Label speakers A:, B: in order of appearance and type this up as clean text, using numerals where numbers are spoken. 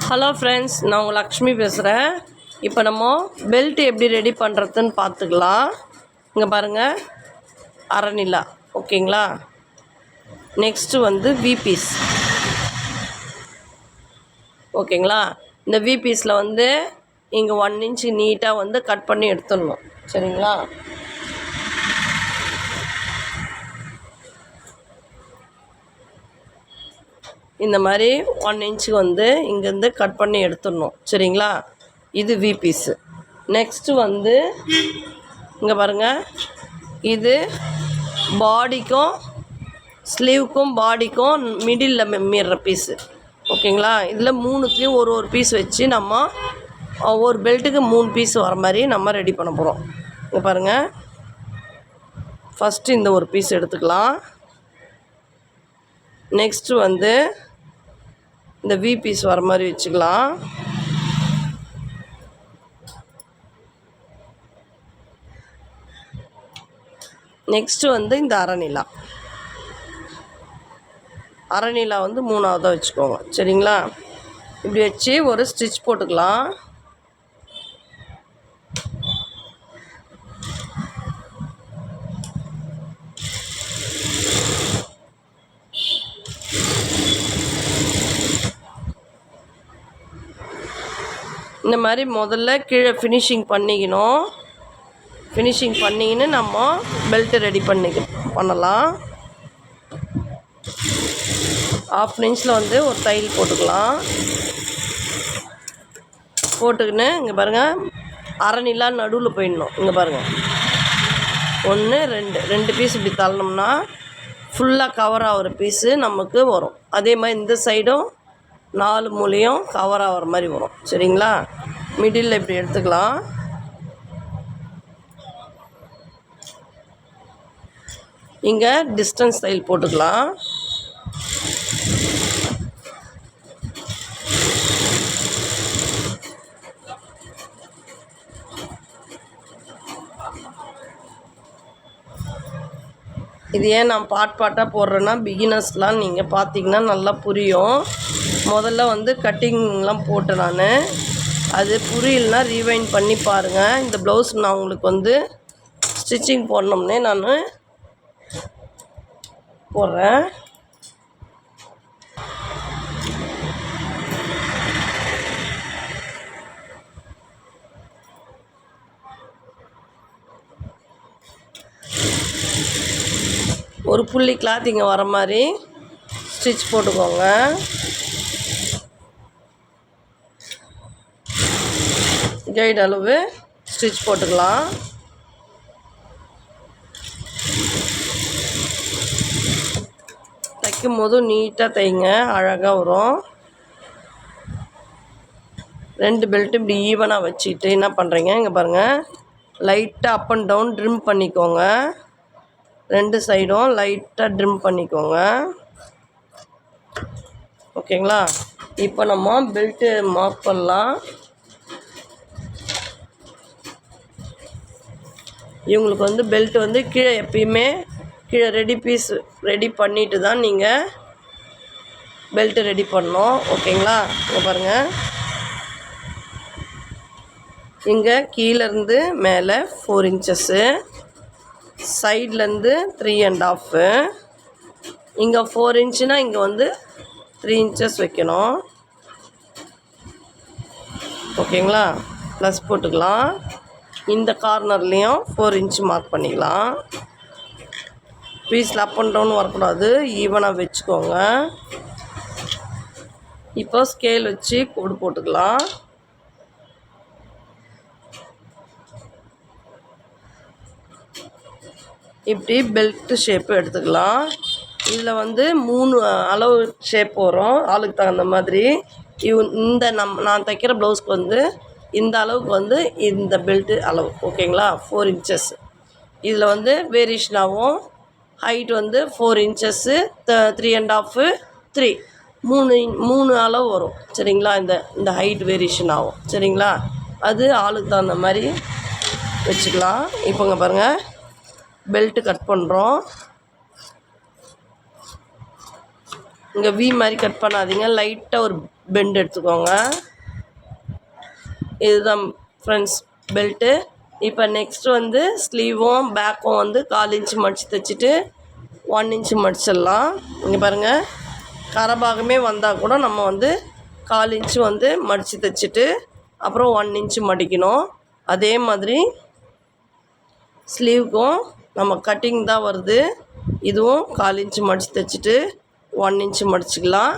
A: Hello friends, நான் உங்கள் லக்ஷ்மி பேசுகிறேன். இப்போ நம்ம பெல்ட் எப்படி ரெடி பண்ணுறதுன்னு பார்த்துக்கலாம். இங்கே பாருங்கள், அரநிலா. ஓகேங்களா. நெக்ஸ்ட்டு வந்து விபீஸ். ஓகேங்களா. இந்த விபீஸில் வந்து இங்கே 1 இன்ச்சு நீட்டாக வந்து கட் பண்ணி எடுத்துடணும். சரிங்களா. இந்த மாதிரி 1 இன்ச்சுக்கு வந்து இங்கேருந்து கட் பண்ணி எடுத்துடணும். சரிங்களா. இது விபீஸு. நெக்ஸ்ட்டு வந்து இங்கே பாருங்கள், இது பாடிக்கும் ஸ்லீவுக்கும் பாடிக்கும் மிடில் மீறுற பீஸு. ஓகேங்களா. இதில் 3த்துலேயும் ஒரு பீஸ் வச்சு நம்ம ஒரு பெல்ட்டுக்கு 3 பீஸ் வர மாதிரி நம்ம ரெடி பண்ண போகிறோம். இங்கே பாருங்கள், ஃபஸ்ட்டு இந்த ஒரு பீஸ் எடுத்துக்கலாம். நெக்ஸ்ட்டு வந்து இந்த வி பீஸ் வர மாதிரி வச்சுக்கலாம். நெக்ஸ்ட்டு வந்து இந்த அரநிலா வந்து 3ஆவதாக வச்சுக்கோங்க. சரிங்களா. இப்படி வச்சு ஒரு ஸ்டிச் போட்டுக்கலாம். இந்த மாதிரி முதல்ல கீழே ஃபினிஷிங் பண்ணிக்கின்னு நம்ம பெல்ட்டு ரெடி பண்ணலாம். 1/2 இன்ச்சில் வந்து ஒரு தையல் போட்டுக்கலாம். போட்டுக்கின்னு இங்கே பாருங்கள், அரநிலா நடுவில் போயிடணும். இங்கே பாருங்கள், 1 2 பீஸ் இப்படி தள்ளணும்னா ஃபுல்லாக கவர் ஆகிற பீஸு நமக்கு வரும். அதே மாதிரி இந்த சைடும் 4 மூலையும் கவர் ஆகிற மாதிரி வரும். சரிங்களா. மிடில் இப்படி எடுத்துக்கலாம். இங்கே டிஸ்டன்ஸ் தையல் போட்டுக்கலாம். இது ஏன் நான் பாட்டாக போடுறேன்னா, பிகினர்ஸ்லாம் நீங்கள் பார்த்தீங்கன்னா நல்லா புரியும். முதல்ல வந்து கட்டிங்லாம் போட்டேன் நான். அது புரியலனா ரீவைண்ட் பண்ணி பாருங்கள். இந்த ப்ளவுஸ் நான் உங்களுக்கு வந்து ஸ்டிச்சிங் போடணும்னே நான் போடுறேன். ஒரு புள்ளி கிளாத் இங்கே வர மாதிரி ஸ்டிச் போட்டுக்கோங்க. கைடு அளவு ஸ்டிச் போட்டுக்கலாம். தைக்கும் போது நீட்டாக தைங்க, அழகாக வரும். 2 பெல்ட்டு இப்படி ஈவனாக வச்சுக்கிட்டு என்ன பண்ணுறீங்க, இங்கே பாருங்கள், லைட்டாக அப் அண்ட் டவுன் ட்ரிம் பண்ணிக்கோங்க. 2 சைடும் லைட்டாக ட்ரிம் பண்ணிக்கோங்க. ஓகேங்களா. இப்போ நம்ம பெல்ட்டு மார்க் பண்ணலாம். இவங்களுக்கு வந்து பெல்ட் வந்து கீழே எப்பயுமே பீஸ் ரெடி பண்ணிவிட்டு தான் நீங்கள் பெல்ட்டு ரெடி பண்ணணும். ஓகேங்களா. இங்கே பாருங்கள், இங்கே கீழேருந்து மேலே 4 இன்ச்சஸ்ஸு, சைட்லேருந்து 3 1/2, இங்கே 4 இன்ச்சுனா இங்கே வந்து 3 இன்ச்சஸ் வைக்கணும். ஓகேங்களா. ப்ளஸ் போட்டுக்கலாம். இந்த கார்னர்லேயும் 4 இன்ச்சு மார்க் பண்ணிக்கலாம். பீஸில் அப் அண்ட் டவுன் வரக்கூடாது, ஈவனாக வச்சுக்கோங்க. இப்போ ஸ்கேல் வச்சு கோடு போட்டுக்கலாம். இப்படி பெல்ட்டு ஷேப்பு எடுத்துக்கலாம். இதில் வந்து 3 அளவு ஷேப் வரும், ஆளுக்கு தகுந்த மாதிரி. இந்த நான் தைக்கிற ப்ளவுஸ்க்கு வந்து இந்த அளவுக்கு வந்து இந்த பெல்ட்டு அளவு. ஓகேங்களா. 4 இன்ச்சஸ். இதில் வந்து வேரியேஷன் ஆகும். ஹைட் வந்து 4 இன்ச்சஸ்ஸு, 3 1/2, 3 3 அளவு வரும். சரிங்களா. இந்த ஹைட் வேரியேஷன் ஆகும். சரிங்களா. அது ஆளுக்கு தகுந்த மாதிரி வச்சுக்கலாம். இப்போங்க பாருங்கள், பெல்ட்டு கட் பண்ணுறோம். இங்கே வி மாதிரி கட் பண்ணாதீங்க, லைட்டாக ஒரு பெண்ட் எடுத்துக்கோங்க. இதுதான் ஃப்ரெண்ட்ஸ் பெல்ட்டு. இப்போ நெக்ஸ்ட் வந்து ஸ்லீவும் பேக்கும் வந்து 1/4 இன்ச்சு மடித்து தைச்சிட்டு 1 இன்ச்சு மடிச்சிடலாம். இங்கே பாருங்கள், கரபாகமே வந்தால் கூட நம்ம வந்து 1/4 இன்ச்சு வந்து மடித்து தைச்சிட்டு அப்புறம் 1 இன்ச்சு மடிக்கணும். அதே மாதிரி ஸ்லீவுக்கும் நம்ம கட்டிங் தான் வருது, இதுவும் 1/4 இன்ச்சு மடித்து தைச்சிட்டு 1 இன்ச்சு மடிச்சுக்கலாம்.